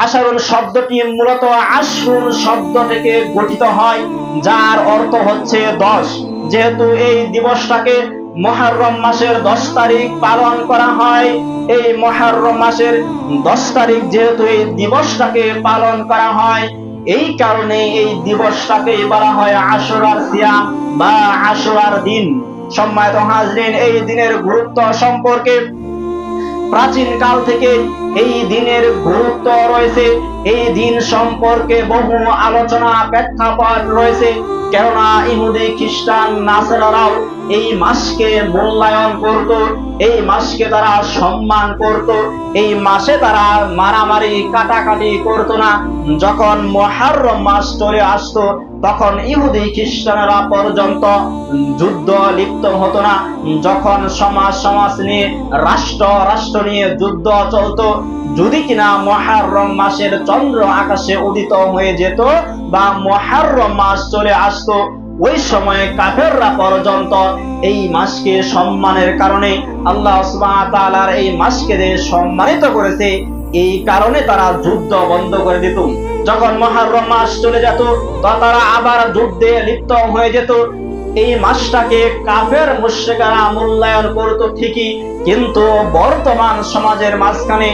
আশারুন শব্দটি মূলত আশরুন শব্দ থেকে গঠিত হয়, যার অর্থ হচ্ছে 10। যেহেতু এই দিবসটাকে মুহররম মাসের 10 তারিখ পালন করা হয়, এই মুহররম মাসের 10 তারিখ যেহেতু এই দিবসটাকে পালন করা হয়, এই কারণে এই দিবসটাকে বলা হয় আশুরার সিয়াম বা আশুরার দিন। সম্মানিত হাজরিন, এই দিনের গুরুত্ব সম্পর্কে প্রাচীন কাল থেকে এই দিনের গুরুত্ব রয়েছে। এই দিন সম্পর্কে বহু আলোচনা প্রেক্ষাপট রয়েছে, কেননা ইহুদি খ্রিস্টান নাসারারাও এই মাসকে মূল্যায়ন করত, এই মাসকে তারা সম্মান করত, এই মাসে তারা মারামারি কাটাকাটি করত না। যখন মুহররম মাস চলে আসতো তখন ইহুদি খ্রিস্টানরা পর্যন্ত যুদ্ধ লিপ্ত হতো না। যখন সমাজ নিয়ে, রাষ্ট্র নিয়ে যুদ্ধ চলতো, যদি কিনা মুহররম মাসের চন্দ্র আকাশে উদিত হয়ে যেত বা মুহররম মাস চলে আসতো, ওই সময়ে কাফেররা পর্যন্ত এই মাসকে সম্মানের কারণে আল্লাহ সুবহানাহু ওয়া তাআলার এই মাসকে যে সম্মানিত করেছে, এই কারণে তারা যুদ্ধ বন্ধ করে দিত। যখন মুহররম মাস চলে যেত তো তারা আবার যুদ্ধে লিপ্ত হয়ে যেত। এই মাসটাকে কাফের মুশরিকরা মূল্যায়ন করত ঠিকই, কিন্তু বর্তমান সমাজের মাঝখানে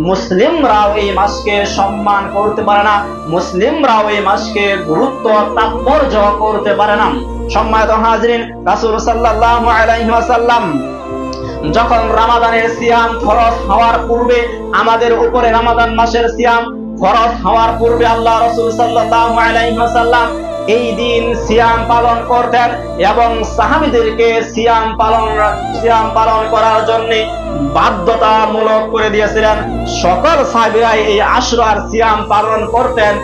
মুসলিমরাও এই মাসকে সম্মান করতে পারে না, মুসলিমরাও এই মাসকে গুরুত্ব তাৎপর্য করতে পারে না। সম্মানিত হাজরিন, রাসূল সাল্লাল্লাহু আলাইহি ওয়াসাল্লাম যখন রমাদানের সিয়াম ফরজ হওয়ার পূর্বে, আমাদের উপরে রমাদান মাসের সিয়াম ফরজ হওয়ার পূর্বে আল্লাহ রাসূল সাল্লাল্লাহু আলাইহি ওয়াসাল্লাম এই দিন সিয়াম পালন করতেন এবং সাহাবীদেরকে সিয়াম পালন করার জন্য বাধ্যতামূলক করে দিয়েছিলেন। সকল সাহাবীরা এই আশুরার সিয়াম পালন করতেন।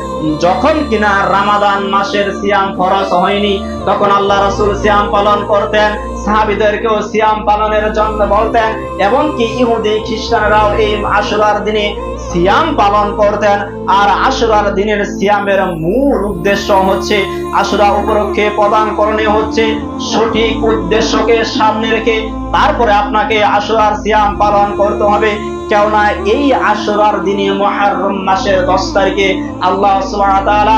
যখন কিনা রমাদান মাসের সিয়াম ফরজ হয়নি, তখন আল্লাহ রাসূল সিয়াম পালন করতেন, সাহাবীদেরকেও সিয়াম পালনের জন্য বলতেন, এবং কি ইহুদি খ্রিস্টানরাও এই আশুরার দিনে সিয়াম পালন করতেন। আর আশুরার দিনের সিয়ামের মূল উদ্দেশ্য হচ্ছে, আশুরা উপলক্ষে প্রদান করণীয় হচ্ছে সঠিক উদ্দেশ্যকে সামনে রেখে তারপরে আপনাকে আশুরার সিয়াম পালন করতে হবে। কেননা এই আশুরার দিনে মুহররম মাসের 10 তারিখে আল্লাহ সুবহানাহু ওয়া তাআলা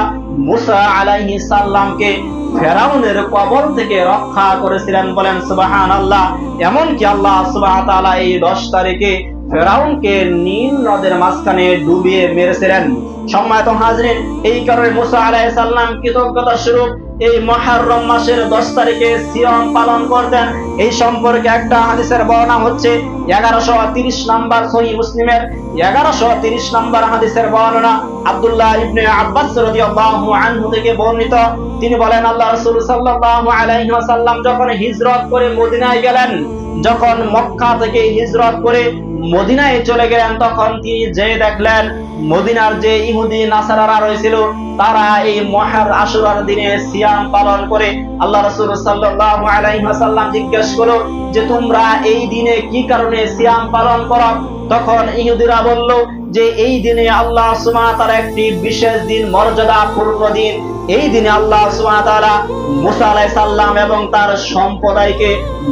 মুসা আলাইহিস সালামকে ফেরাউনের কবল থেকে রক্ষা করেছিলেন, বলেন সুবহানাল্লাহ। এমনকি আল্লাহ সুবহানাহু ওয়া তাআলা এই 10 তারিখে ফেরাউনকে নীল নদের মাঝখানে ডুবিয়ে মেরেছিলেন। সম্মানিত হাজরিন, এই কারণে মুসা আলাইহিস সালাম কৃতজ্ঞতা স্বরূপ এই মুহররম মাসের 10 তারিখে সিয়াম পালন করতেন। এই সম্পর্কে একটা হাদিসের বর্ণনা হচ্ছে 1130 নম্বর সহিহ মুসলিমের 1130 নম্বর হাদিসের বর্ণনা আব্দুল্লাহ ইবনে আব্বাস রাদিয়াল্লাহু আনহু থেকে বর্ণিত। তিনি বলেন, আল্লাহ রাসূল সাল্লাল্লাহু আলাইহি ওয়াসাল্লাম যখন হিজরত করে মদিনায় গেলেন, যখন মক্কা থেকে হিজরত করে মদিনায় চলে গেলেন, তখন তিনি যে দেখলেন মদিনার যে ইহুদি নাসারারা রয়েছিল তারা এই আশুরার দিনে সিয়াম পালন করে। আল্লাহ রাসূল সাল্লাল্লাহু আলাইহি ওয়াসাল্লাম জিজ্ঞেস করলো যে তোমরা এই দিনে কি কারণে সিয়াম পালন করো? তখন ইহুদিরা বলল যে এই দিনে আল্লাহ সুবহানাহু ওয়া তাআলা একটি বিশেষ দিন, মর্যাদাপূর্ণ দিন। এই দিনে আল্লাহ সুবহানাহু ওয়া তাআলা মুসা আলাইহিস সালাম এবং তার সম্প্রদায়কে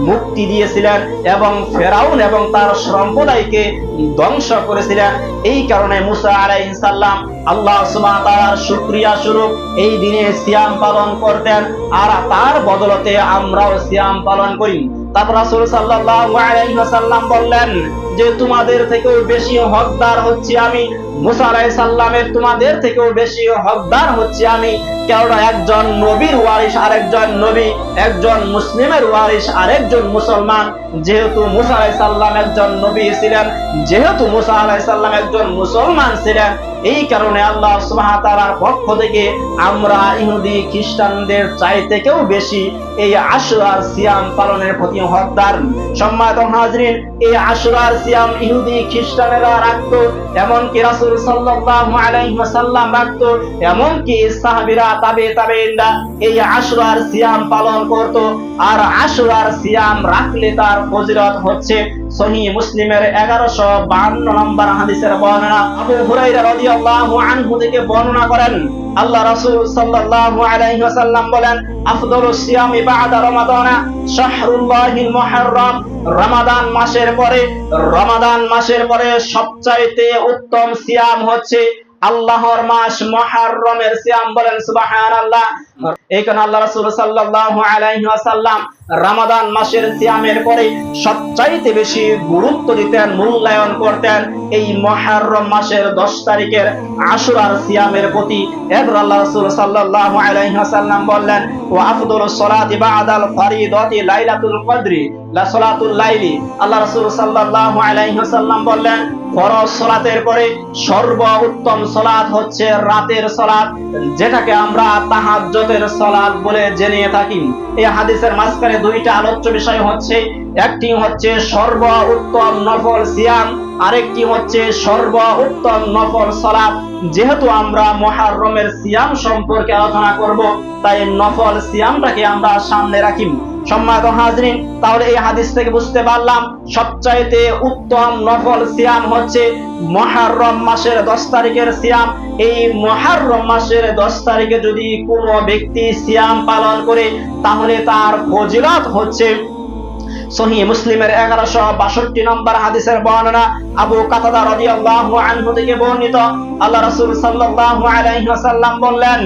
মুক্তি দিয়েছিলেন এবং ফেরাউন এবং তার সম্প্রদায়কে ধ্বংস করেছিলেন। এই কারণে মুসা আলাইহিস সালাম আল্লাহ সুবহানাহু ওয়া তাআলার শুকরিয়া স্বরূপ এই দিনে সিয়াম পালন করতেন, আর তার বদলতে আমরাও সিয়াম পালন করি। তারপর রাসূল সাল্লাল্লাহু আলাইহি ওয়াসাল্লাম বললেন যে তোমাদের থেকেও বেশি হকদার হচ্ছি আমি, মুসা আলাইহিস সালামের তোমাদের থেকেও বেশি হকদার হচ্ছি আমি। কেননা একজন নবীর ওয়ারিস আরেকজন নবী, একজন মুসলিমের ওয়ারিস আরেকজন মুসলমান। যেহেতু মুসা আলাইহিস সালাম একজন নবী ছিলেন, যেহেতু মুসা আলাইহিস সালাম একজন মুসলমান ছিলেন, এই কারণে আল্লাহ সুবহানাহু ওয়া তাআলার পক্ষ থেকে আমরা ইহুদি খ্রিস্টানদের চাইতেও বেশি এই আশুরার সিয়াম পালনের প্রতি হকদার। সম্মানিত হাজরিন, এই আশুরার সিয়াম ইহুদি খ্রিস্টানেরা রাখতো, এমনকি রাসূল সাল্লাল্লাহু আলাইহি ওয়াসাল্লাম রাখতো, এমনকি সাহাবীরা তাবেঈনরা এই আশুরার সিয়াম পালন করত। আর আশুরার সিয়াম রাখলে তার ফজিলত হচ্ছে সহিহ মুসলিমের 1152 নম্বর হাদিসের বর্ণনা আবু হুরায়রা রাদিয়াল্লাহু আনহু থেকে বর্ণনা করেন, আল্লাহ রাসূল সাল্লাল্লাহু আলাইহি ওয়াসাল্লাম বলেন, আফদালুস সিয়ামি বা'দা রমাদানা শাহরুল্লাহিল মুহররম। রমাদান মাসের পরে সবচাইতে উত্তম সিয়াম হচ্ছে আল্লাহর মাস মুহররমের সিয়াম, বলেন সুবহানাল্লাহ। এই কারণে আল্লাহ রাসূল সাল্লাল্লাহু আলাইহি ওয়াসাল্লাম রমাদান মাসের সিয়ামের পরে সবচাইতে বেশি গুরুত্ব দিতেন, মূল্যায়ন করতেন এই মুহররম মাসের 10 তারিখের আশুরার সিয়ামের প্রতি। এরপর আল্লাহ রাসূল সাল্লাল্লাহু আলাইহি ওয়াসাল্লাম বললেন, ওয়া আফদালুস সালাতি বা'দাল ফরিদাতি লাইলাতুল কদরি লা সালাতুল লাইলি। আল্লাহ রাসূল সাল্লাল্লাহু আলাইহি ওয়াসাল্লাম বললেন, ফরজ সালাতের পরে সর্বোত্তম সালাত হচ্ছে রাতের সালাত, যেটাকে আমরা তাহাজ্জুদের সালাত বলে জেনে থাকি। এই হাদিসের মাঝখানে দুইটা আলোচ্য বিষয় হচ্ছে, একটি হচ্ছে সর্বোত্তম নফল সিয়াম, আরেকটি হচ্ছে সর্বোত্তম নফল সালাত। যেহেতু আমরা মুহররমের সিয়াম সম্পর্কে আলোচনা করব, তাই নফল সিয়ামটাকে আমরা সামনে রাখি। সম্মানিত হাজরিন, তাহলে এই হাদিস থেকে বুঝতে পারলাম সবচাইতে উত্তম নফল সিয়াম হচ্ছে মুহররম মাসের 10 তারিখের সিয়াম। এই মুহররম মাসের 10 তারিখে যদি কোনো ব্যক্তি সিয়াম পালন করে, তাহলে তার ফজিলত হচ্ছে সহিহ মুসলিমের 1162 নম্বর হাদিসের বর্ণনা, আবু কাতাদা রাদিয়াল্লাহু আনহু থেকে বর্ণিত, আল্লাহ রাসূল সাল্লাল্লাহু আলাইহি ওয়াসাল্লাম বললেন,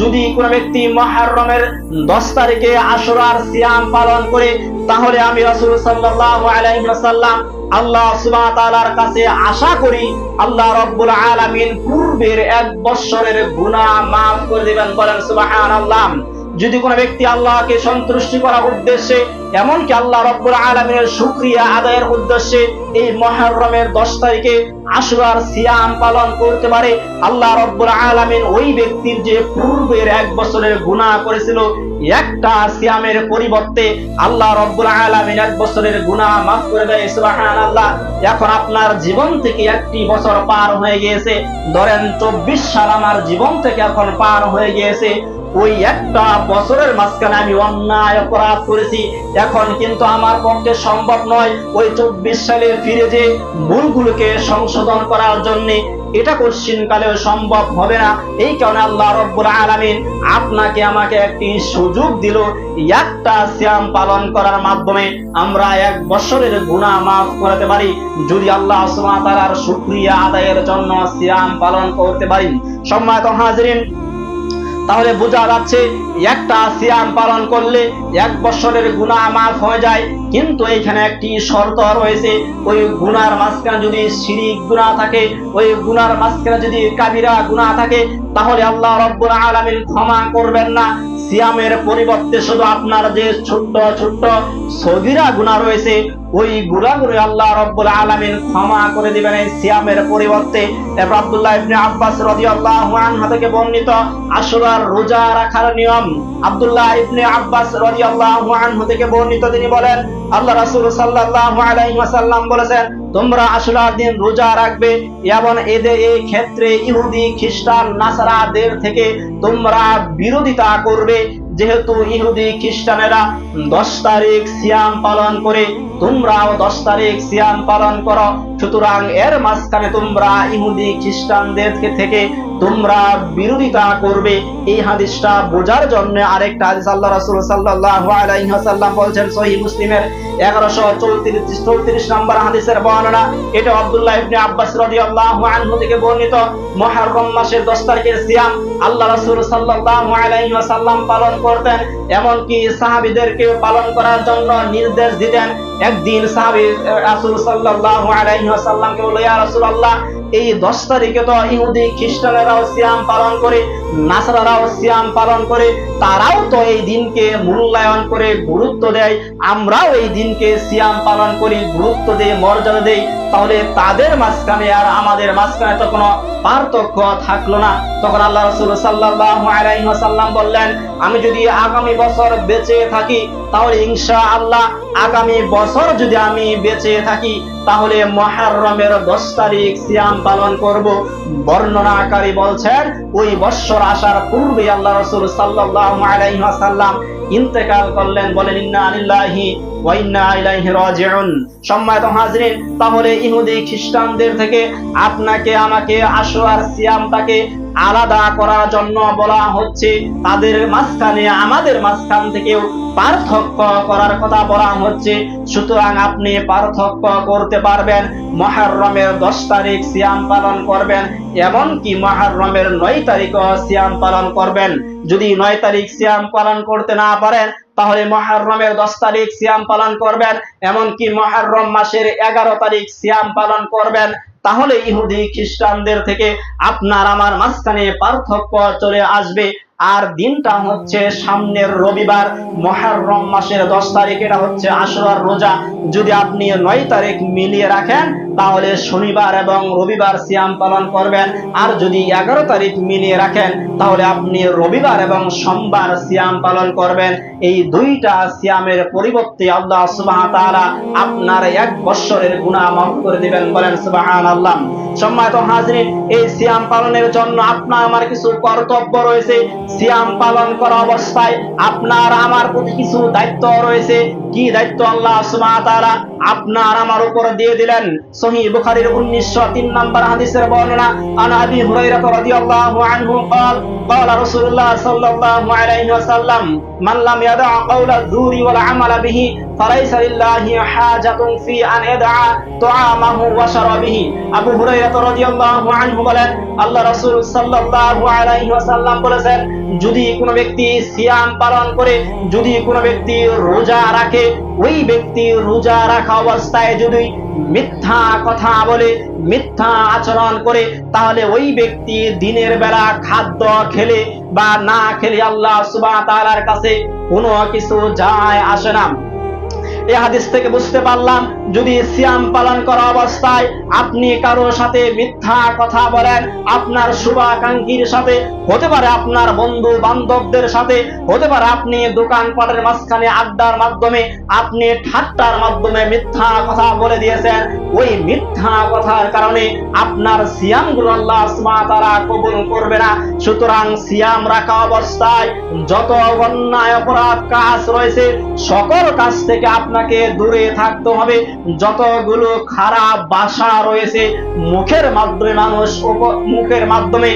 যদি কোন ব্যক্তি মুহররমের 10 তারিখে আশুরার সিয়াম পালন করে, তাহলে আমি রাসূল সাল্লাল্লাহু আলাইহি ওয়াসাল্লাম আল্লাহ সুবহানাহু ওয়া তাআলার কাছে আশা করি আল্লাহ রাব্বুল আলামিন পূর্বের 1 বছরের গুনাহ maaf করে দিবেন, বলেন সুবহানাল্লাহ। যদি কোনো ব্যক্তি আল্লাহকে সন্তুষ্টি করার উদ্দেশ্যে, এমনকি আল্লাহ রাব্বুল আলামিনের শুকরিয়া আদায়ের উদ্দেশ্যে এই মুহররমের 10 তারিখে আশুরার সিয়াম পালন করতে পারে, আল্লাহ রাব্বুল আলামিন ওই ব্যক্তির যে পূর্বের 1 বছরের গুনাহ করেছিল, একটা সিয়ামের পরিবর্তে আল্লাহ রাব্বুল আলামিন 1 বছরের গুনাহ maaf করে দেয়, সুবহানাল্লাহ। এখন আপনার জীবন থেকে 1টি বছর পার হয়ে গিয়েছে, ধরেন 24 সাল আমার জীবন থেকে এখন পার হয়ে গিয়েছে। ওই একটা বছরের মাঝখানে আমি অন্যায় অপরাধ করেছি, এখন কিন্তু আমার পক্ষে সম্ভব নয় ওই 24 সালে ফিরে যে ভুলগুলোকে সংশোধন করার জন্য, এটা কোশ্চিনকালেও সম্ভব হবে না। এই কারণে আল্লাহ রাব্বুল আলামিন আপনাকে আমাকে একটি সুযোগ দিল, একটা সিয়াম পালন করার মাধ্যমে আমরা 1 বছরের গুনাহ maaf করতে পারি, যদি আল্লাহ সুবহানাহু ওয়া তাআলার শুকরিয়া আদায়ের জন্য সিয়াম পালন করতে পারি। সম্মানিত হাজরিন, তাহলে বোঝা যাচ্ছে একটা সিয়াম পালন করলে 1 বছরের গুনাহ maaf হয়ে যায়, কিন্তু এখানে একটি শর্ত রয়েছে, ওই গুনার মাঝখানে যদি শিরিক গুনাহ থাকে, ওই গুনার মাঝখানে যদি কাবিরা গুনাহ থাকে, তাহলে আল্লাহ রাব্বুল আলামিন ক্ষমা করবেন না। সিয়ামের পরিবর্তে শুধু আপনার যে ছোট্ট ছোট্ট সগীরা গুনাহ রয়েছে, ওই গুনাহগুলো আল্লাহ রাব্বুল আলামিন ক্ষমা করে দিবেন এই সিয়ামের পরিবর্তে। এরপর আব্দুল্লাহ ইবনে আব্বাস রাদিয়াল্লাহু আনহু থেকে বর্ণিত আশুরার রোজা রাখার নিয়ম। আব্দুল্লাহ ইবনে আব্বাস রাদিয়াল্লাহু আনহু থেকে বর্ণিত, তিনি বলেন, আল্লাহ রাসূল সাল্লাল্লাহু আলাইহি ওয়াসাল্লাম বলেছেন, তোমরা আশুরার দিন রোজা রাখবে এবং এই ক্ষেত্রে ইহুদি খ্রিস্টান নাসারাদের থেকে তোমরা বিরোধিতা করবে। যেহেতু ইহুদি খ্রিস্টানেরা 10 তারিখ সিয়াম পালন করে, তোমরাও 10 তারিখ সিয়াম পালন করো, সুতরাং এর মাঝখানে তোমরা ইহুদি খ্রিস্টানদের থেকে তোমরা বিরোধিতা করবে। এই হাদিসটা বোঝার জন্য আরেকটা হাদিস আল্লাহ রাসূল সাল্লাল্লাহু আলাইহি ওয়াসাল্লাম বলেছেন, সহিহ মুসলিমের 1134 নম্বর হাদিসের বর্ণনা, এটা আব্দুল্লাহ ইবনে আব্বাস রাদিয়াল্লাহু আনহু থেকে বর্ণিত। মুহররম মাসের 10 তারিখের সিয়াম আল্লাহ রাসূল সাল্লাল্লাহু আলাইহি ওয়াসাল্লাম পালন করতেন, এমনকি সাহাবীদেরকে পালন করার জন্য নির্দেশ দিতেন। একদিন সাহাবী রাসূল সাল্লাল্লাহু আলাইহি ওয়াসাল্লামকে বলল, ইয়া রাসূলুল্লাহ, এই 10 তারিখে তো ইহুদি খ্রিস্টানেরাও সিয়াম পালন করে, নাসারারাও সিয়াম পালন করে, তারাও তো এই দিনকে মূল্যায়ন করে গুরুত্ব দেয়, আমরাও এই দিনকে সিয়াম পালন করি, গুরুত্ব দেই, মর্যাদা দেই, তাহলে তাদের মাঝখানে আর আমাদের মাঝখানে তো কোনো পার্থক্য থাকলো না। তখন আল্লাহ রাসূল সাল্লাল্লাহু আলাইহি ওয়াসাল্লাম বললেন, আমি যদি আগামী বছর বেঁচে থাকি, তাহলে ইনশাআল্লাহ আগামী বছর যদি আমি বেঁচে থাকি, তাহলে মুহররমের 10 তারিখ সিয়াম পালন করব। বর্ণনাকারী বলছেন, ওই বছর আসার পূর্বে আল্লাহ রাসূল সাল্লাল্লাহু আলাইহি ওয়াসাল্লাম ইন্তেকাল করলেন। বলেন, ইন্না লিল্লাহি ওয়া ইন্না ইলাইহি রাজিউন। সম্মানিত হাজরিন, তাহলে ইহুদি খ্রিস্টানদের থেকে আপনাকে আমাকে আশুরার সিয়ামটাকে আলাদা করার জন্য বলা হচ্ছে, তাদের মাঝখানে আমাদের মাঝখান থেকেও পার্থক্য করার কথা বলা হচ্ছে। সুতরাং আপনি পার্থক্য করতে পারবেন, মুহররমের 10 তারিখ সিয়াম পালন করবেন, এমনকি মুহররমের 9 তারিখও সিয়াম পালন করবেন। যদি 9 তারিখ সিয়াম পালন করতে না পারেন, তাহলে মুহররমের 10 তারিখ সিয়াম পালন করবেন, এমনকি মুহররম মাসের 11 তারিখ সিয়াম পালন করবেন। তাহলে ইহুদি খ্রিস্টানদের থেকে আপনার আমার মাঝখানে পার্থক্য চলে আসবে। আর দিনটা হচ্ছে সামনের রবিবার, মুহররম মাসের 10 তারিখ, এটা হচ্ছে আশুরার রোজা। যদি আপনি 9 তারিখ মিলিয়ে রাখেন, তাহলে শনিবার এবং রবিবার সিয়াম পালন করবেন। আর যদি 11 তারিখ মিলিয়ে রাখেন, তাহলে আপনি রবিবার এবং সোমবার সিয়াম পালন করবেন। এই দুইটা সিয়ামের পরিবর্তে আল্লাহ সুবহানাহু ওয়া তাআলা আপনার 1 বছরের গুনাহ মাফ করে দিবেন। বলেন সুবহানাল্লাহ। সম্মানিত হাজরিন, এই সিয়াম পালনের জন্য আপনার আমার কিছু কর্তব্য রয়েছে। সিয়াম পালন করা অবস্থায় আপনার আমার প্রতি কিছু দায়িত্ব রয়েছে। কি দায়িত্ব আল্লাহ সুবহানাহু ওয়া তাআলা আপনার আমার উপর দিয়ে দিলেন? সহিহ বুখারীর 1903 নম্বর হাদিসের বর্ণনা, আন আবি হুরায়রা রাদিয়াল্লাহু আনহু قال قال رسول الله صلى الله عليه وسلم من لم يدع قول الزور والعمل به فليس لله حاجة في أن يدع طعامه وشرابه। আবু হুরায়রা রাদিয়াল্লাহু আনহু বলেন, আল্লাহ রাসূল সাল্লাল্লাহু আলাইহি ওয়াসাল্লাম বলেছেন, যদি কোনো ব্যক্তি সিয়াম পালন করে, যদি কোনো ব্যক্তি রোজা রাখে, ওই ব্যক্তি রোজা রাখা অবস্থায় যদি মিথ্যা কথা বলে, মিথ্যা আচরণ করে, তাহলে ওই ব্যক্তি দিনের বেলা খাদ্য খেলে বা না খেলে আল্লাহ সুবহানাহু ওয়া তাআলার কাছে কোনো কিছু যায় আসে না। এই হাদিস থেকে বুঝতে পারলাম, যদি সিয়াম পালন করা অবস্থায় আপনি কারোর সাথে মিথ্যা কথা বলেন, আপনার শুভাকাঙ্ক্ষীর সাথে, হতে পারে আপনার বন্ধু বান্ধবদের সাথে, হতে পারে আপনি দোকানপাটের মাঝখানে আড্ডার মাধ্যমে, আপনি ঠাট্টার মাধ্যমে মিথ্যা কথা বলে দিয়েছেন, ওই মিথ্যা কথার কারণে আপনার সিয়ামগুলো আল্লাহ সুবহানাহু ওয়া তাআলা কবুল করবে না। সুতরাং সিয়াম রাখা অবস্থায় যত অন্যায় অপরাধ কাজ রয়েছে, সকল কাজ থেকে আপনাকে দূরে থাকতে হবে। যতগুলো খারাপ ভাষা রয়েছে, মুখের মাধ্যমে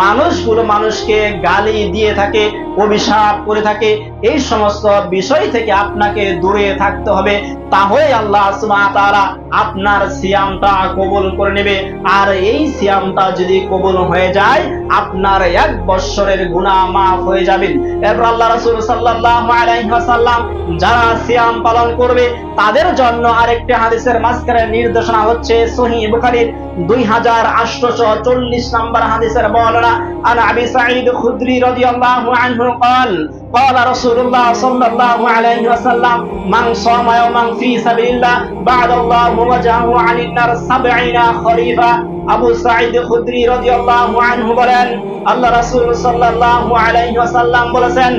মানুষগুলো মানুষকে গালি দিয়ে থাকে, অভিশাপ করে থাকে, এই সমস্ত বিষয় থেকে আপনাকে দূরে থাকতে হবে। তাহলে আল্লাহ সুবহানাহু ওয়া তাআলা আপনার সিয়ামটা কবুল করে নেবে। আর এই সিয়ামটা যদি কবুল হয়ে যায়, আপনার 1 বছরের গুনাহ মাফ হয়ে যাবে। এরপর আল্লাহ রাসূল সাল্লাল্লাহু আলাইহি ওয়াসাল্লাম যারা সিয়াম পালন করবে তাদের জন্য আরেকটি হাদিসের মাঝখানে নির্দেশনা হচ্ছে, সহিহ বুখারীর 2840 নম্বর হাদিসের বর্ণনা, আন আবি সাঈদ খুদরি রাদিয়াল্লাহু আনহু قال قال رسول الله صلى الله عليه وسلم من صام يوما في سبيل الله بعد الله وجهه عن النار 70 خريفا। আবু সাঈদ খুদরি রাদিয়াল্লাহু আনহু বলেন, আল্লাহ রাসূল সাল্লাল্লাহু আলাইহি ওয়াসাল্লাম বলেছেন,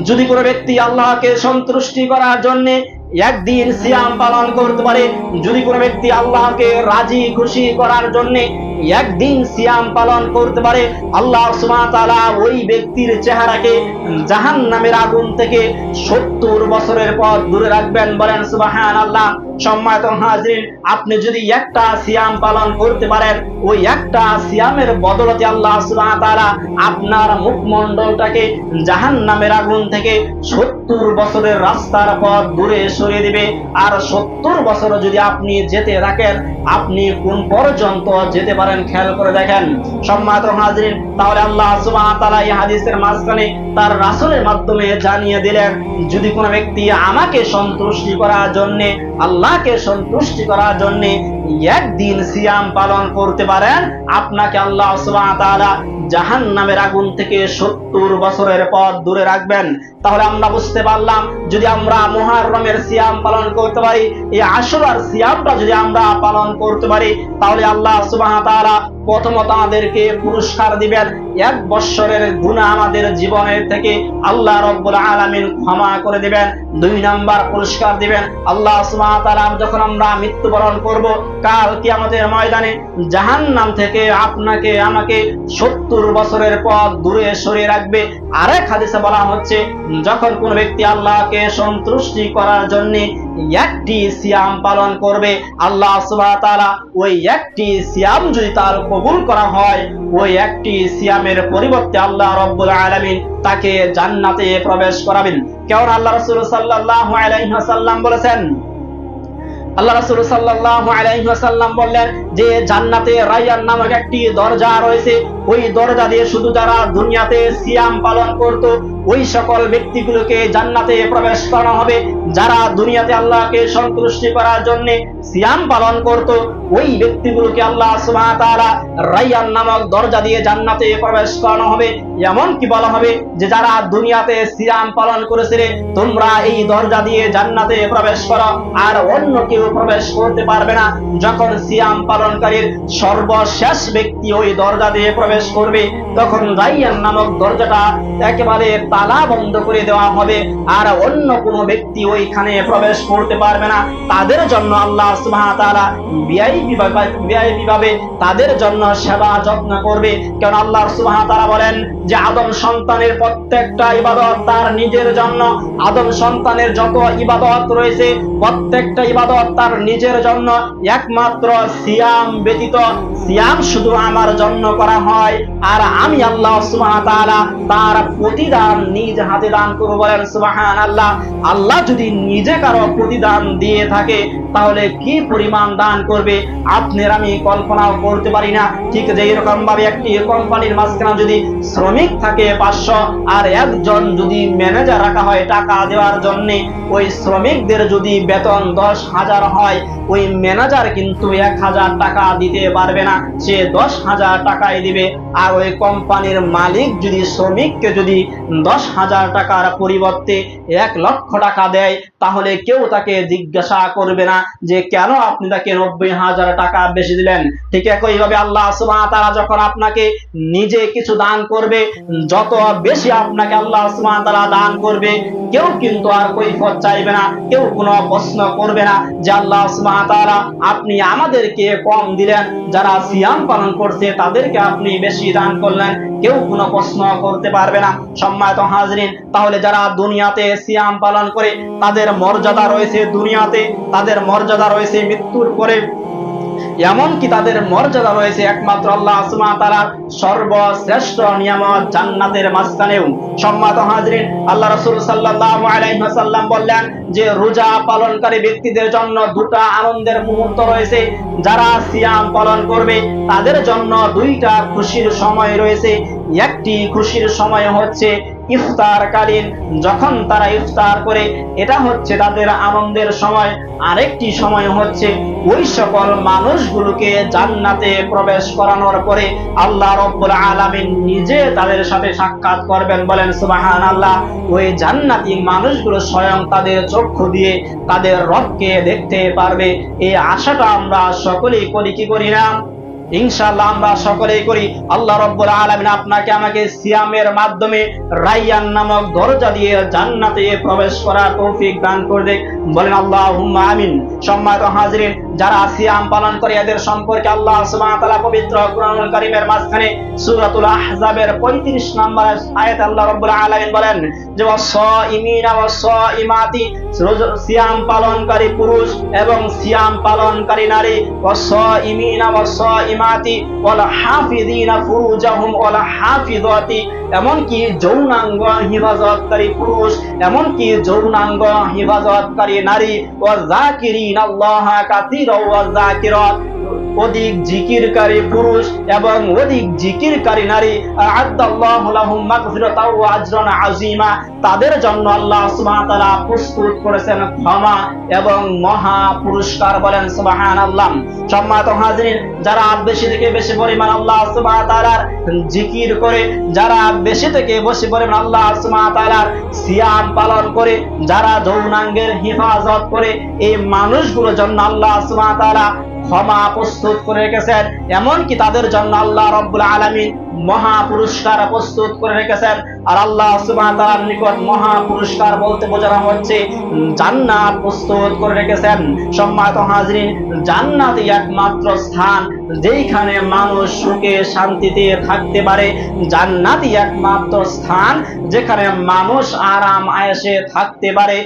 যদি কোনো ব্যক্তি আল্লাহকে সন্তুষ্টি করার জন্য একদিন সিয়াম পালন করতে পারে, যদি কোনো ব্যক্তি আল্লাহকে রাজি খুশি করার জন্য একদিন সিয়াম পালন করতে পারে, আল্লাহ সুবহানাহু ওয়া তাআলা ওই ব্যক্তির চেহারাকে জাহান্নামের আগুন থেকে 70 বছরের পথ দূরে রাখবেন। বলেন সুবহানাল্লাহ। সম্মানিত হাজরিন, আপনি যদি একটা সিয়াম পালন করতে পারেন, ওই একটা সিয়ামের বদলতে আল্লাহ সুবহানাহু ওয়া তাআলা আপনার মুখমণ্ডলটাকে জাহান্নামের আগুন থেকে 70 বছরের রাস্তার পথ দূরে সরিয়ে দিবে। আর 70 বছর যদি আপনি যেতে থাকেন, আপনি কোন পর্যন্ত যেতে পারেন খেয়াল করে দেখেন। সম্মানিত হাজরিন, তাহলে আল্লাহ সুবহানাহু ওয়া তাআলা এই হাদিসের মাঝখানে তার রাসূলের মাধ্যমে জানিয়ে দিলেন, যদি কোনো ব্যক্তি আমাকে সন্তুষ্টি করার জন্য, আল্লাহকে সন্তুষ্টি করার জন্য একদিন সিয়াম পালন করতে পারেন, আপনাকে আল্লাহ সুবহানাহু ওয়া তাআলা জাহান্নামের আগুন থেকে 70 বছরের পথ দূরে রাখবেন। তাহলে আমরা বুঝতে পারলাম, যদি আমরা মুহররমের সিয়াম পালন করতে পারি, এই আশুরার সিয়ামটা যদি আমরা পালন করতে পারি, তাহলে আল্লাহ সুবহানাহু ওয়া তাআলা প্রথমত আমাদেরকে পুরস্কার দিবেন, 1 বছরের গুনাহ আমাদের জীবনের থেকে আল্লাহ রাব্বুল আলামিন ক্ষমা করে দিবেন। 2 নাম্বার পুরস্কার দিবেন আল্লাহ সুবহানাহু ওয়া তাআলা যখন আমরা মৃত্যুবরণ করব, কাল কিয়ামতের ময়দানে জাহান্নাম থেকে আপনাকে আমাকে 70 বছরের পথ দূরে সরিয়ে রাখবে। আরেক হাদিসে বলা হচ্ছে, যখন কোন ব্যক্তি আল্লাহকে সন্তুষ্টি করার জন্য একটি সিয়াম পালন করবে, আল্লাহ সুবহানাহু ওয়া তাআলা ওই একটি সিয়াম যদি তার কবুল করা হয়, ওই একটি সিয়ামের পরিবর্তে আল্লাহ রাব্বুল আলামিন তাকে জান্নাতে প্রবেশ করাবেন। কারণ আল্লাহ রাসূল সাল্লাল্লাহু আলাইহি ওয়াসাল্লাম বলেছেন, আল্লাহ রাসূল সাল্লাল্লাহু আলাইহি ওয়াসাল্লাম বললেন যে জান্নাতে রায়্যান নামক একটি দরজা রয়েছে, ওই দরজা দিয়ে শুধু যারা দুনিয়াতে সিয়াম পালন করত ওই সকল ব্যক্তিগুলোকে জান্নাতে প্রবেশ করানো হবে। যারা দুনিয়াতে আল্লাহকে সন্তুষ্টি করার জন্য সিয়াম পালন করত ওই ব্যক্তিগুলোকে আল্লাহ সুবহানাহু ওয়া তাআলা রায়্যান নামক দরজা দিয়ে জান্নাতে প্রবেশ করানো হবে। এমন কি বলা হবে যে যারা দুনিয়াতে সিয়াম পালন করেছিলে তোমরা এই দরজা দিয়ে জান্নাতে প্রবেশ করো, আর অন্য কেউ প্রবেশ করতে পারবে না। যখন সিয়াম পালনকারীর সর্বশেষ ব্যক্তি ওই দরজা দিয়ে প্রবেশ করবে, তখন রায়্যান নামক দরজাটা একেবারে তালা বন্ধ করে দেওয়া হবে, আর অন্য কোনো ব্যক্তি ওইখানে প্রবেশ করতে পারবে না। তাদের জন্য আল্লাহ সুবহানাহু ওয়া তাআলা ভিআইপি ভাবে তাদের জন্য সেবা যত্ন করবে। কারণ আল্লাহ সুবহানাহু ওয়া তাআলা বলেন যে আদম সন্তানের প্রত্যেকটা ইবাদত তার নিজের জন্য। আদম সন্তানের যত ইবাদত রয়েছে প্রত্যেকটা ইবাদত তার নিজের জন্য, একমাত্র সিয়াম ব্যতীত সিয়াম শুধু আমার জন্য করা হয়, আর আমি আল্লাহ সুবহানাহু ওয়া তাআলা তার প্রতিদান নিজ হাতে দান করব। বলেন সুবহানাল্লাহ। আল্লাহ যদি নিজে কারো প্রতিদান দিয়ে থাকে তাহলে কি পরিমাণ দান করবে আপনার আমি কল্পনাও করতে পারি না। ঠিক যে এরকম ভাবে একটি কোম্পানির মাঝখানে যদি শ্রমিক থাকে 500 আর একজন যদি ম্যানেজার রাখা হয় টাকা দেওয়ার জন্য, ওই শ্রমিকদের যদি বেতন 10,000 হয়, ওই ম্যানেজার কিন্তু 1,000 টাকা দিতে পারবে না, সে 10,000 টাকাই দিবে। আর ওই কোম্পানির মালিক যদি শ্রমিককে যদি 10,000 টাকার পরিবর্তে 1 লক্ষ টাকা দেয়, তাহলে কেউ তাকে জিজ্ঞাসা করবে না যে কেন আপনি তাকে 90,000 টাকা বেশি দিলেন। ঠিক একইভাবে আল্লাহ সুবহানাহু ওয়া তাআলা যখন আপনাকে নিজে কিছু দান করবে, যত বেশি আপনাকে আল্লাহ সুবহানাহু ওয়া তাআলা দান করবে, কেউ কিন্তু আর কৈফিয়ত চাইবে না, কেউ কোনো প্রশ্ন করবে না যে আল্লাহ সুবহানাহু ওয়া তাআলা আপনি আমাদেরকে কম দিলেন, যারা সিয়াম পালন করছে তাদেরকে আপনি বেশি দান করলেন, কেউ কোনো প্রশ্ন করতে পারবে না। সম্মানিত হাজরিন, তাহলে যারা দুনিয়াতে সিয়াম পালন করে তাদের মর্যাদা রয়েছে দুনিয়াতে, তাদের মর্যাদা রয়েছে মৃত্যুর পরে, এমনকি তাদের মর্যাদা রয়েছে একমাত্র আল্লাহ সুবহানাহু ওয়া তাআলার সর্বশ্রেষ্ঠ নিয়ামত জান্নাতের মাঝখানেও। সম্মানিত হাজরিন, আল্লাহ রাসূল সাল্লাল্লাহু আলাইহি ওয়াসাল্লাম বললেন যে রোজা পালনকারী ব্যক্তিদের জন্য 2টা আনন্দের মুহূর্ত রয়েছে। যারা সিয়াম পালন করবে তাদের জন্য 2টা খুশির সময় রয়েছে। একটি খুশির সময় হচ্ছে ইফতারকালীন, যখন তারা ইফতার করে, এটা হচ্ছে তাদের আনন্দের সময়। আরেকটি সময় হচ্ছে ওই সকল মানুষগুলোকে জান্নাতে প্রবেশ করানোর পরে আল্লাহ রাব্বুল আলামিন নিজে তাদের সাথে সাক্ষাৎ করবেন। বলেন সুবহানাল্লাহ। ওই জান্নাতি মানুষগুলো স্বয়ং তাদের চক্ষু দিয়ে তাদের রবকে দেখতে পারবে। এই আশাটা আমরা সকলেই করি কি করি না? ইনশাআল্লাহ আমরা সকলেই করি। আল্লাহ রাব্বুল আলামিন আপনাকে আমাকে সিয়ামের মাধ্যমে রায়্যান নামক দরজা দিয়ে জান্নাতে প্রবেশ করার তৌফিক দান করে। বলেন আল্লাহুম্মা আমিন। সম্মানিত হাজরিন, যারা সিয়াম পালন করে এদের সম্পর্কে আল্লাহ সুবহানাহু ওয়া তাআলা পবিত্র কুরআনুল কারীমের মাঝখানে সূরাতুল আহজাবের 35 নম্বর আয়াতে আল্লাহ রাব্বুল আলামিন বলেন যে ওয়াস-সাইমিনা ওয়াস-সাইমাতি, সিয়াম পালনকারী পুরুষ এবং সিয়াম পালনকারী নারী, ওয়াস-সাইমিনা ওয়াস-সাইমাতি ওয়াল হাফিযিনা ফুরুজাহুম ওয়াল হাফিযাতি, এমনকি যৌনাঙ্গ হিফাজতকারী পুরুষ, এমনকি যৌনাঙ্গ হিফাজতকারী নারী, ওয়াযাকিরিনাল্লাহা কাসীরাও ওয়াযাকিরাত, অধিক জিকিরকারী পুরুষ এবং অধিক জিকিরকারী নারী, আ'আদাল্লাহু লাহুম মাগফিরাতাও ওয়া আজরান আযীমা, তাদের জন্য আল্লাহ সুবহানাহু ওয়া তাআলা প্রস্তুত করেছেন ক্ষমা এবং মহা পুরস্কার। বলেন সুবহানাল্লাহ। সম্মানিত হাজরিন, যারা বেশি থেকে বেশি পরিমাণ আল্লাহ সুবহানাহু ওয়া তাআলার জিকির করে, যারা বেশি থেকে বেশি পরিমাণ আল্লাহ সুবহানাহু ওয়া তাআলার সিয়াম পালন করে, যারা যৌনাঙ্গের হিফাজত করে, এই মানুষগুলোর জন্য আল্লাহ সুবহানাহু ওয়া তাআলা ক্ষমা প্রস্তুত করে রেখেছেন, এমনকি তাদের জন্য আল্লাহ রাব্বুল আলামিন মহা পুরস্কার প্রস্তুত করে রেখেছেন। আর আল্লাহ সুবহানাহু ওয়া তাআলার নিকট মহা পুরস্কার বলতে বোঝানো হচ্ছে জান্নাত প্রস্তুত করে রেখেছেন। সম্মানিত হাজরিন, জান্নাতই একমাত্র স্থান যেখানে মানুষ সুখে শান্তিতে থাকতে পারে। জান্নাতই একমাত্র স্থান যেখানে মানুষ আরাম আয়েশে থাকতে পারে।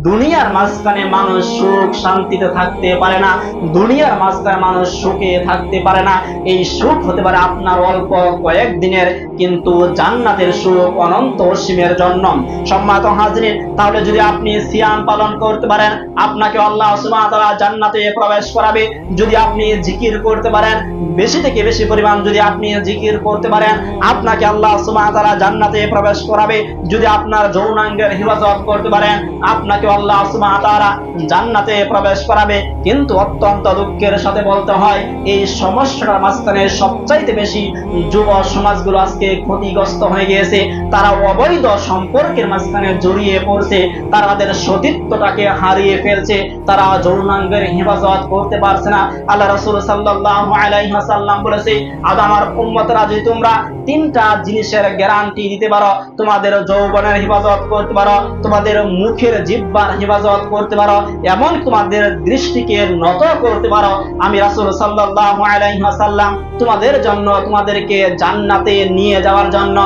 দুনিয়ার মাঝখানে মানুষ সুখ শান্তিতে থাকতে পারে না, দুনিয়ার মাঝখানে মানুষ সুখে থাকতে পারে না। এই সুখ হতে পারে আপনার অল্প কয়েকদিনের, কিন্তু জান্নাতের সুখ অনন্ত অসীমের জন্য। সম্মানিত হাজরিন, তাহলে যদি আপনি সিয়াম পালন করতে পারেন, আপনাকে আল্লাহ সুবহানাহু ওয়া তাআলা জান্নাতে প্রবেশ করাবে। যদি আপনি জিকির করতে পারেন, বেশি থেকে বেশি পরিমাণ যদি আপনি জিকির করতে পারেন, আপনাকে আল্লাহ সুবহানাহু ওয়া তাআলা জান্নাতে প্রবেশ করাবে। যদি আপনার যৌনাঙ্গের হেফাজত করতে পারেন, আপনাকে আল্লাহ সুবহানাহু ওয়া তাআলা জান্নাতে প্রবেশ করাবে। কিন্তু অত্যন্ত দুঃখের সাথে বলতে হয়, এই সমস্যাটার মাঝখানে সবচাইতে বেশি যুব সমাজগুলো আজকে ক্ষতিগ্রস্ত হয়ে গিয়েছে। তারা অবৈধ সম্পর্কের মাঝখানে জড়িয়ে পড়ছে, তারা তাদের সতীত্বটাকে হারিয়ে ফেলছে, তারা যৌনাঙ্গের হেফাজত করতে পারছে না। আল্লাহ রাসূল সাল্লাল্লাহু আলাইহি ওয়াসাল্লাম বলেছে, আজ আমার উম্মতরা যদি তোমরা তিনটা জিনিসের গ্যারান্টি দিতে পারো, তোমাদের যৌবনের হেফাজত করতে পারো, তোমাদের মুখের জিহ্বার হেফাজত করতে পারো, এমন তোমাদের দৃষ্টিকে নত করতে পারো, আমি রাসূল সাল্লাল্লাহু আলাইহি ওয়াসাল্লাম তোমাদের জন্য তোমাদেরকে জান্নাতে নিয়ে যাওয়ার জন্য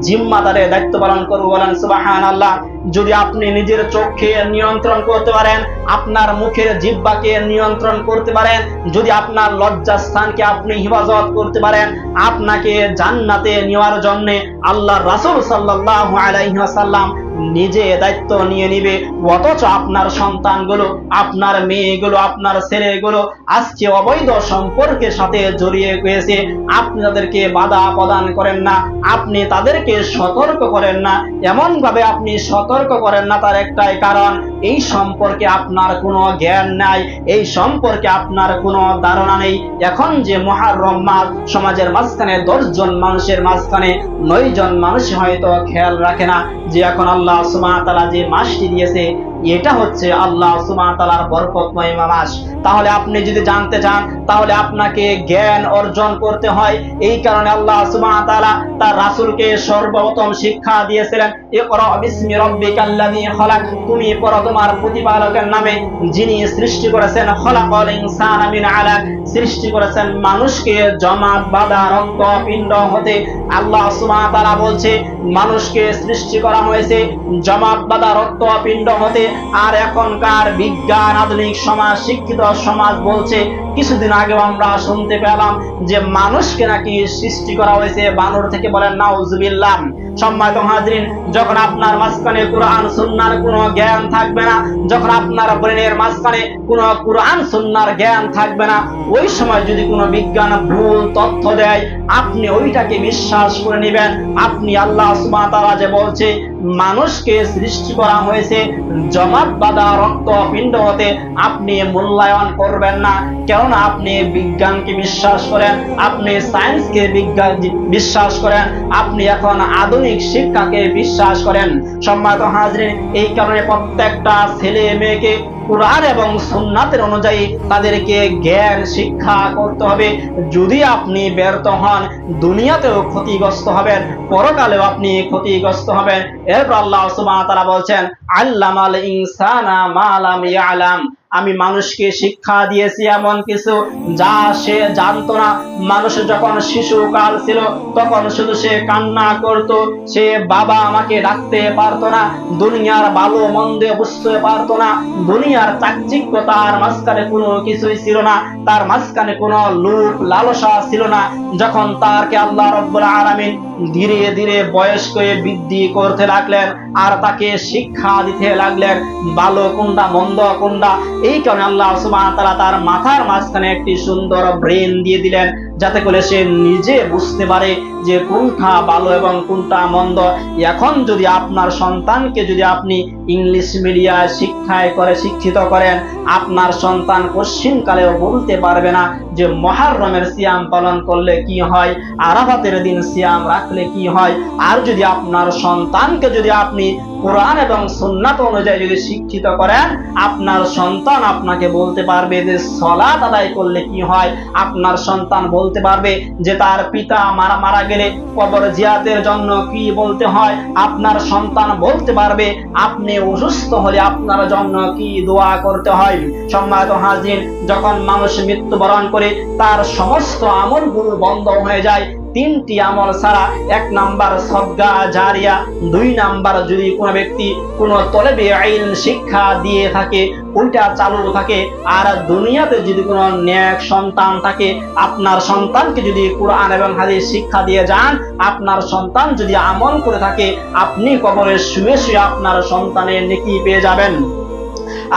জিম্মাদারের দায়িত্ব পালন করব। বলেন সুবহানাল্লাহ। যদি আপনি নিজের চোখকে নিয়ন্ত্রণ করতে পারেন, আপনার মুখের জিহ্বাকে নিয়ন্ত্রণ করতে পারেন, যদি আপনার লজ্জাস্থানকে আপনি হেফাজত করতে পারেন, আপনাকে জান্নাতে নেওয়ার জন্য আল্লাহর রাসূল সাল্লাল্লাহু আলাইহি ওয়াসাল্লাম নিজে দায়িত্ব নিয়ে নিবে। অথচ আপনার সন্তানগুলো, আপনার মেয়েগুলো, আপনার ছেলেগুলো আজকে অবৈধ সম্পর্কের সাথে জড়িয়ে গিয়েছে। আপনি তাদেরকে বাধা প্রদান করেন না, আপনি তাদেরকে সতর্ক করেন না। এমন ভাবে আপনি সতর্ক করেন না, তার একটাই কারণ, এই সম্পর্কে আপনার কোনো জ্ঞান নাই, এই সম্পর্কে আপনার কোনো ধারণা নেই। এখন যে মুহররম মাস, সমাজের মাঝখানে 10 জন মানুষের মাঝখানে 9 জন মানুষ হয়তো খেয়াল রাখে না যে এখন আল্লাহ সুবহানাহু ওয়া তাআলা যে মাসটি দিয়েছে, এটা হচ্ছে আল্লাহ সুবহানাহু ওয়া তাআলার বরকতময় মাস। তাহলে আপনি যদি জানতে চান, তাহলে আপনাকে জ্ঞান অর্জন করতে হয়। এই কারণে আল্লাহ সুবহানাহু ওয়া তাআলা তার রাসূলকে সর্বপ্রথম শিক্ষা দিয়েছিলেন, ইকরা বিসমি রাব্বিকাল্লাযী খালাক, তুমি পড়ো তোমার প্রতিপালকের নামে, যিনি সৃষ্টি করেছেন, খলাকাল ইনসানা মিন আলাক, সৃষ্টি করেছেন মানুষকে জমাট বাঁধা রক্তপিণ্ড হতে। আল্লাহ সুবহানাহু ওয়া তাআলা বলছে মানুষকে সৃষ্টি করা হয়েছে জমাট বাঁধা রক্তপিণ্ড হতে। আর এখনকার বিজ্ঞান আধুনিক সমাজ, শিক্ষিত সমাজ বলছে, কিছুদিন আগে আমরা শুনতে পেলাম যে মানুষকে নাকি সৃষ্টি করা হয়েছে বানর থেকে। বলেন নাউজুবিল্লাহ। সম্মানিত হাজরিন, যখন আপনার মাঝখানে কোরআন সুন্নাহর কোনো জ্ঞান থাকবে না, যখন আপনার ব্রেনের মাঝখানে কোনো কোরআন সুন্নাহর জ্ঞান থাকবে না, ওই সময় যদি কোনো বিজ্ঞান ভুল তথ্য দেয়, আপনি ওইটাকে বিশ্বাস করে নেবেন। আপনি আল্লাহ সুবহানাহু ওয়া তাআলা যে বলছে মানুষকে সৃষ্টি করা হয়েছে জমাট বাঁধা রক্তপিণ্ড হতে, আপনি মূল্যায়ন করবেন না। কেননা আপনি বিজ্ঞানকে বিশ্বাস করেন, আপনি সায়েন্সকে বিশ্বাস করেন, আপনি এখন আধুনিক শিক্ষাকে বিশ্বাস করেন। সম্মানিত হাজরিন, এই কারণে প্রত্যেকটা ছেলে মেয়েকে কুরআন এবং সুন্নাতের অনুযায়ী তাদেরকে জ্ঞান শিক্ষা করতে হবে। যদি আপনি ব্যর্থ হন, দুনিয়াতেও ক্ষতিগ্রস্ত হবেন, পরকালেও আপনি ক্ষতিগ্রস্ত হবেন। এরপর আল্লাহ সুবহানাহু ওয়া তাআলা বলছেন, আল্লামাল ইনসানা মা লাম ইয়ালাম, আমি মানুষকে শিক্ষা দিয়েছি এমন কিছু যা সে জানতো না। মানুষ যখন শিশুকাল ছিল তখন শুধু সে কান্না করত, সে বাবা আমাকে ডাকতে পারতো না, দুনিয়ার ভালো মন্দ বুঝতে পারতো না, দুনিয়ার চাকচিক্য তার মাঝখানে কোনো কিছুই ছিল না, তার মাঝখানে কোনো লোভ লালসা ছিল না। যখন তারকে আল্লাহ রাব্বুল আলামিন ধীরে ধীরে বয়স্ক হয়ে বৃদ্ধি করতে লাগলেন আর তাকে শিক্ষা দিতে লাগলেন ভালো কোনটা মন্দ কোনটা, এই কারণে আল্লাহ সুবহানাহু ওয়া তাআলা তার মাথার মাঝখানে একটি সুন্দর ব্রেন দিয়ে দিলেন, যাতে করে সে নিজে বুঝতে পারে যে কোনটা ভালো এবং কোনটা মন্দ। এখন যদি আপনার সন্তানকে যদি আপনি ইংলিশ মিডিয়ায় শিক্ষিত করেন, আপনার সন্তান কোশ্চিনকালেও বলতে পারবে না যে মুহররমের সিয়াম পালন করলে কি হয়, আরাফাতের দিন সিয়াম রাখলে কি হয়। আর যদি আপনার সন্তানকে যদি আপনি কোরআন এবং সুন্নাত অনুযায়ী যদি শিক্ষিত করেন, আপনার সন্তান আপনাকে বলতে পারবে যে সালাত আদায় করলে কি হয়। আপনার সন্তান বলতে পারবে যে তার পিতা মারা গেলে কবর জিয়ারতের জন্য কি বলতে হয়। আপনার সন্তান বলতে পারবে আপনি অসুস্থ হলে আপনার জন্য কি দোয়া করতে হয়। সম্মানিত হাজির, যখন মানুষ মৃত্যুবরণ করে তার সমস্ত আমলগুলো বন্ধ হয়ে যায়। তিনটি আমল ছাড়া, 1 নাম্বার সদকা জারিয়া, 2 নাম্বার যদি কোনো ব্যক্তি কোনো তলবে ইলম শিক্ষা দিয়ে থাকে ওইটা চালু থাকে, আর দুনিয়াতে যদি কোনো নেক সন্তান থাকে, আপনার সন্তানকে যদি কোরআন এবং হাদিস শিক্ষা দিয়ে যান, আপনার সন্তান যদি আমল করে থাকে, আপনি কবরে শুয়ে শুয়ে আপনার সন্তানের নেকি পেয়ে যাবেন।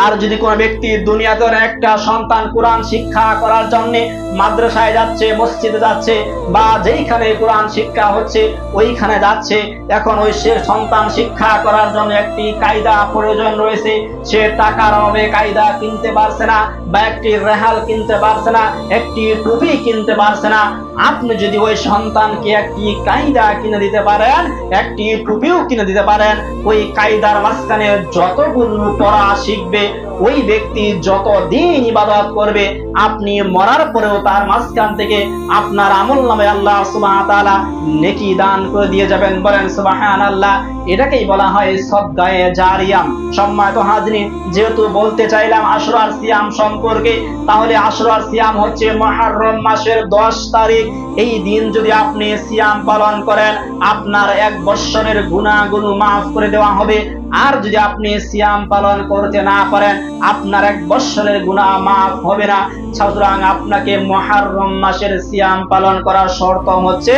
আর যদি কোনো ব্যক্তি দুনিয়াতে একটা সন্তান কোরআন শিক্ষা করার জন্য মাদ্রাসায় যাচ্ছে, মসজিদে যাচ্ছে, বা যেইখানে কোরআন শিক্ষা হচ্ছে ওইখানে যাচ্ছে, এখন ওই সে সন্তান শিক্ষা করার জন্য একটি কায়দা প্রয়োজন রয়েছে, সে টাকার অভাবে কায়দা কিনতে পারছে না, বা একটি রেহাল কিনতে পারছে না, একটি টুপি কিনতে পারছে না। আপনি যদি ওই সন্তানকে একটি কায়দা কিনে দিতে পারেন, একটি টুপিও কিনে দিতে পারেন, ওই কায়দার মাঝখানে যতগুলো পড়া শিখবে, ওই ব্যক্তি যতদিন ইবাদত করবে, আপনি মরার পরেও তার মাঝখান থেকে আপনার আমলনামায় আল্লাহ সুবহানাহু ওয়া তাআলা নেকি দান করে দিয়ে যাবেন। বলেন সুবহানাল্লাহ। এটাকেই বলা হয় সদকায়ে জারিয়া। সম্মানিত হাজিরিন, যেহেতু বলতে চাইলাম আশুরার সিয়াম সম্পর্কে, তাহলে আশুরার সিয়াম হচ্ছে মুহররম মাসের 10 তারিখ। এই দিন যদি আপনি সিয়াম পালন করেন, আপনার 1 বৎসরের গুনাহগুলো মাফ করে দেওয়া হবে। আর যদি আপনি সিয়াম পালন করতে না পারেন, আপনার 1 বৎসরের গুনাহ মাফ হবে না। সুতরাং আপনাকে মুহররম মাসের সিয়াম পালন করার শর্ত হচ্ছে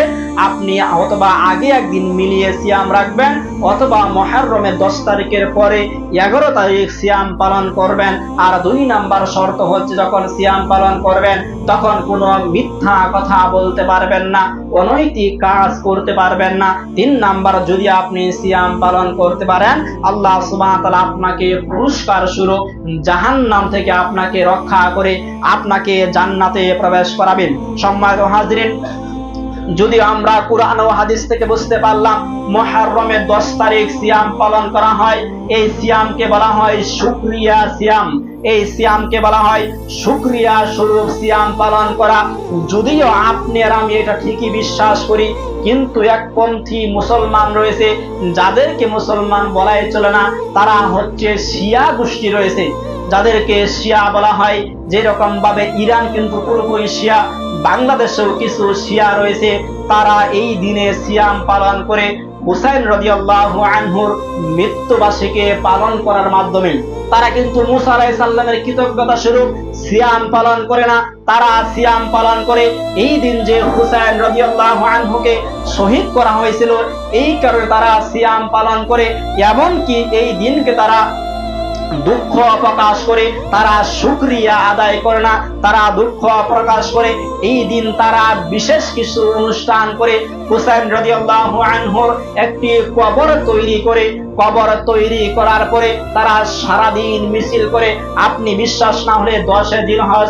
আপনি অথবা আগে একদিন মিলিয়ে সিয়াম রাখবেন, অথবা মুহররমের 10 তারিখের পরে 11 তারিখ সিয়াম পালন করবেন। আর 2 নাম্বার শর্ত হচ্ছে যখন সিয়াম পালন করবেন তখন কোনো মিথ্যা কথা বলতে পারবেন না, অনৈতিক কাজ করতে পারবেন না। 3 নাম্বার, যদি আপনি সিয়াম পালন করতে পারেন, আল্লাহ সুবহানাহু ওয়া তাআলা আপনাকে পুরস্কার স্বরূপ জাহান্নাম থেকে আপনাকে রক্ষা করে আপনাকে জান্নাতে প্রবেশ করাবেন। সম্মানিত হাজিরিন, যদি আমরা কোরআন ও হাদিস থেকে বুঝতে পারলাম মুহররমের 10 তারিখ সিয়াম পালন করা হয়, এই সিয়ামকে বলা হয় শুকরিয়া সিয়াম। এই সিয়ামকে বলা হয় শুকরিয়া স্বরূপ সিয়াম পালন করা। যদিও আপনি আর আমি এটা ঠিকই বিশ্বাস করি, কিন্তু একপন্থী মুসলমান রয়েছে যাদেরকে মুসলমান বলাই চলে না, তারা হচ্ছে শিয়া গোষ্ঠী রয়েছে, যাদেরকে শিয়া বলা হয়। যেরকম ভাবে ইরান কিন্তু পুরোপুরি শিয়া, বাংলাদেশেও কিছু শিয়া রয়েছে, তারা এই দিনে সিয়াম পালন করে হুসাইন রাদিয়াল্লাহু আনহুর মৃত্যুবার্ষিকী পালন করার মাধ্যমে তারা কিন্তু মুসা আলাইহিস সালামের কৃতজ্ঞতা স্বরূপ সিয়াম পালন করে না, তারা সিয়াম পালন করে এই দিন যে হুসাইন রাদিয়াল্লাহু আনহুকে শহীদ করা হয়েছিল, এই কারণে তারা সিয়াম পালন করে। এমনকি এই দিনকে তারা দুঃখ প্রকাশ করে, তারা শুকরিয়া আদায় করে না, তারা দুঃখ প্রকাশ করে। এই দিন তারা বিশেষ কিছু অনুষ্ঠান করে হুসাইন রাদিয়াল্লাহু আনহুর একটি কবর তৈরি করে, কবর তৈরি করার পরে তারা সারাদিন মিছিল করে। আপনি বিশ্বাস না হলে 10 জিলহজ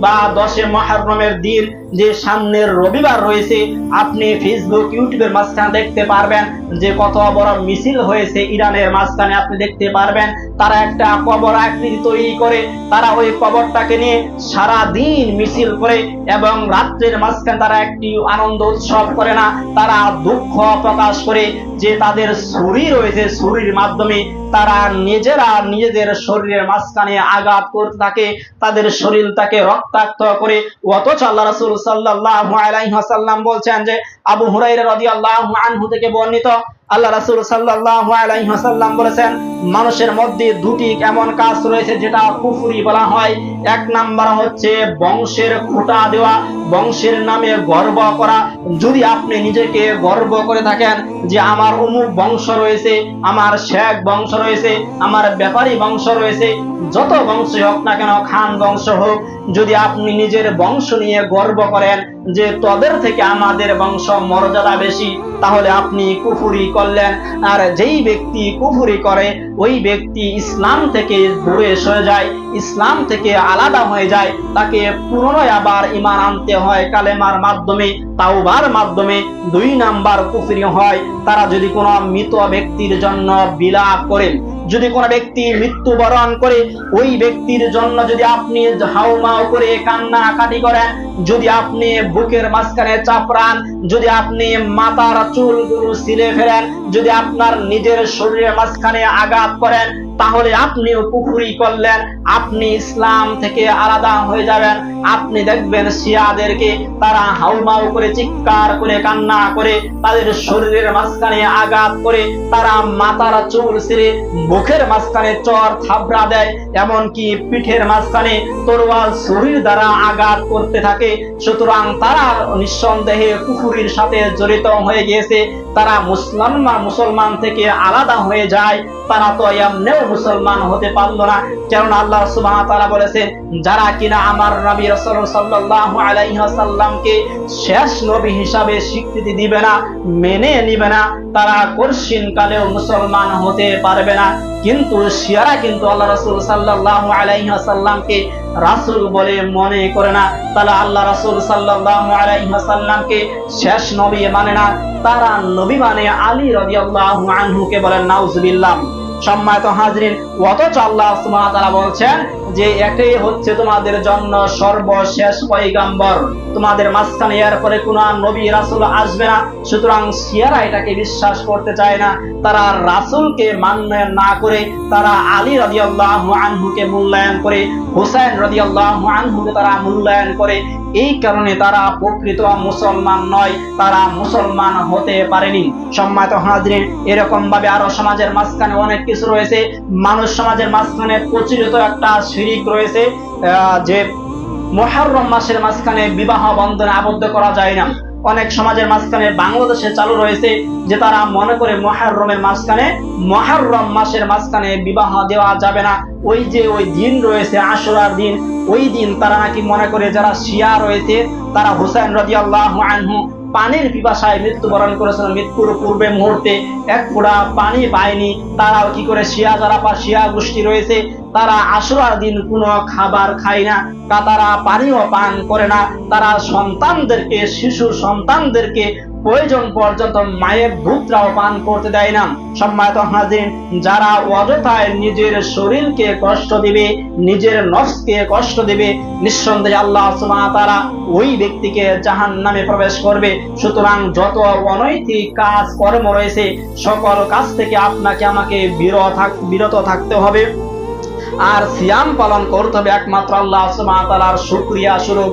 বা 10 মুহররমের দিন যে সামনের রবিবার রয়েছে, আপনি ফেসবুক ইউটিউবের মাঝখানে দেখতে পারবেন যে কত বড় মিছিল হয়েছে ইরানের মাঝখানে। আপনি দেখতে পারবেন তারা একটা কবর আকৃতি তৈরি করে, তারা ওই কবরটাকে নিয়ে সারা দিন মিছিল করে, এবং রাত্রের মাঝখানে তারা একটি আনন্দ উৎসব করে না, তারা দুঃখ প্রকাশ করে যে তাদের শরীর রয়েছে, শরীরের মাধ্যমে তারা নিজেরা নিজেদের শরীরের মাঝখানে আঘাত করতে থাকে, তাদের শরীরটাকে রক্তাক্ত করে। অথচ আল্লাহ রাসূল সাল্লাল্লাহু আলাইহি ওয়াসাল্লাম বলছেন যে, আবু হুরায়রা রাদিয়াল্লাহু আনহু থেকে বর্ণিত, আল্লাহ রাসূল সাল্লাল্লাহু আলাইহি ওয়াসাল্লাম বলেছেন, মানুষের মধ্যে 2টি এমন কাজ রয়েছে যেটা কুফরি বলা হয়। 1 নাম্বার হচ্ছে বংশের খোঁটা দেওয়া, বংশের নামে গর্ব করা। যদি আপনি নিজেকে গর্ব করে থাকেন যে আমার অমুক বংশ রয়েছে, আমার শেখ বংশ রয়েছে, আমার ব্যাপারী বংশ রয়েছে, যত বংশ হোক না কেন, খান বংশ হোক, যদি আপনি নিজের বংশ নিয়ে গর্ব করেন যে তোদের থেকে আমাদের বংশ মর্যাদা বেশি, তাহলে আপনি কুফরি করলেন। আর যেই ব্যক্তি কুফরি করে ওই ব্যক্তি ইসলাম থেকে দূরে সরে যায়, ইসলাম থেকে আলাদা হয়ে যায়, তাকে পুনরায় আবার ঈমান আনতে হয় কালেমার মাধ্যমে, তাওবার মাধ্যমে। 2 নাম্বার কুফরি হয় তারা যদি কোনো মৃত ব্যক্তির জন্য বিলাপ করেন, যদি কোনো ব্যক্তি মৃত্যুবরণ করে ওই ব্যক্তির জন্য যদি আপনি হাউমাউ করে কান্নাকাটি করেন, যদি আপনি বুকের মাঝখানে চাপড়ান, যদি আপনি মাথার চুলগুলো ছিঁড়ে ফেলেন, যদি আপনার নিজের শরীরের মাঝখানে আঘাত করেন, তাহলে আপনিও কুফরি করলেন, আপনি ইসলাম থেকে আলাদা হয়ে যাবেন। আপনি দেখবেন শিয়াদেরকে তারা হাউমাউ করে চিৎকার করে কান্না করে তাদের শরীরের মাঝখানে আঘাত করে, তারা মাথার চুল ছিঁড়ে মুখের মাঝখানে চর থাবড়া দেয়, এমনকি পিঠের মাঝখানে তরোয়াল ছুরির দ্বারা আঘাত করতে থাকে। সুতরাং তারা নিঃসন্দেহে কুফরির সাথে জড়িত হয়ে গিয়েছে, তারা মুসলমান থেকে আলাদা হয়ে যায়। তারা তো এমনিও মুসলমান হতে পারলো না, কারণ আল্লাহ সুবহানাহু ওয়া তাআলা বলেছেন যারা কিনা আমার নবী রাসূল সাল্লাল্লাহু আলাইহি ওয়াসাল্লামকে শেষ নবী হিসাবে স্বীকৃতি দিবে না, মেনে নিবে না, তারা কঠিন কালেও মুসলমান হতে পারবে না। কিন্তু শিয়ারা কিন্তু আল্লাহ রাসূল সাল্লাল্লাহু আলাইহি ওয়াসাল্লামকে রাসূল বলে মনে করে না, তারা আল্লাহ রাসূল সাল্লাল্লাহু আলাইহি ওয়াসাল্লামকে শেষ নবী মানে না, তারা নবী মানে আলী রাদিয়াল্লাহু আনহুকে বলেন নাউজুবিল্লাহ। সম্মানিত হাজরিন, অথচ আল্লাহ সুবহানাহু ওয়া তাআলা বলছেন যে এটাই হচ্ছে তোমাদের জন্য সর্বশেষ পয়গম্বর, তোমাদের মাঝখানে এরপরে কোন নবী রাসূল আসবে না। সুতরাং শিয়ারা এটাকে বিশ্বাস করতে চায় না, তারা রাসূলকে মান্য না করে তারা আলী রাদিয়াল্লাহু আনহুকে মূল্যায়ন করে, হুসাইন রাদিয়াল্লাহু আনহুকে তারা মূল্যায়ন করে। এই কারণে তারা প্রকৃত মুসলমান নয়, তারা মুসলমান হতে পারেনি। সম্মানিত হাজরিন, এরকম ভাবে আরো সমাজের মাঝখানে অনেক কিছু রয়েছে। মানুষ সমাজের মাঝখানে প্রচলিত একটা শিরিক রয়েছে যে মুহররম মাসের মাঝখানে বিবাহ বন্ধনে আবদ্ধ করা যায় না। অনেক সমাজের মাঝখানে বাংলাদেশে চালু রয়েছে যে তারা মনে করে মুহররম মাসের মাঝখানে বিবাহ দেওয়া যাবে না। ওই যে ওই দিন রয়েছে আশুরার দিন, ওই দিন তারা নাকি মনে করে, যারা শিয়া রয়েছে তারা হুসাইন রাদিয়াল্লাহু আনহু পানির পিপাসায় মৃত্যুবরণ করেছিল, মৃত্যুর পূর্বে মুহূর্তে এক ফোঁটা পানি পায়নি। তারাও কি করে, শিয়া গোষ্ঠী রয়েছে তারা আশুরার দিন কোনো খাবার খায় না, তারা পানিও পান করে না, তারা শিশু সন্তানদেরকে প্রয়োজন পর্যন্ত মায়ের দুধটাও পান করতে দেয় না। সম্মানিত হাজরিন, যারা অযথায় নিজের শরীরকে কষ্ট দিবে, নিজের নফসকে কষ্ট দিবে, নিঃসন্দেহে আল্লাহ সুবহানাহু ওয়া তাআলা ওই ব্যক্তিকে জাহান্নামে প্রবেশ করবে। সুতরাং যত অনৈতিক কাজ কর্ম রয়েছে সকল কাজ থেকে আপনাকে আমাকে বিরত থাকতে হবে। আর সিয়াম পালন করতে হবে একমাত্র আল্লাহ সুবহানাহু ওয়া তাআলার শুকরিয়া স্বরূপ।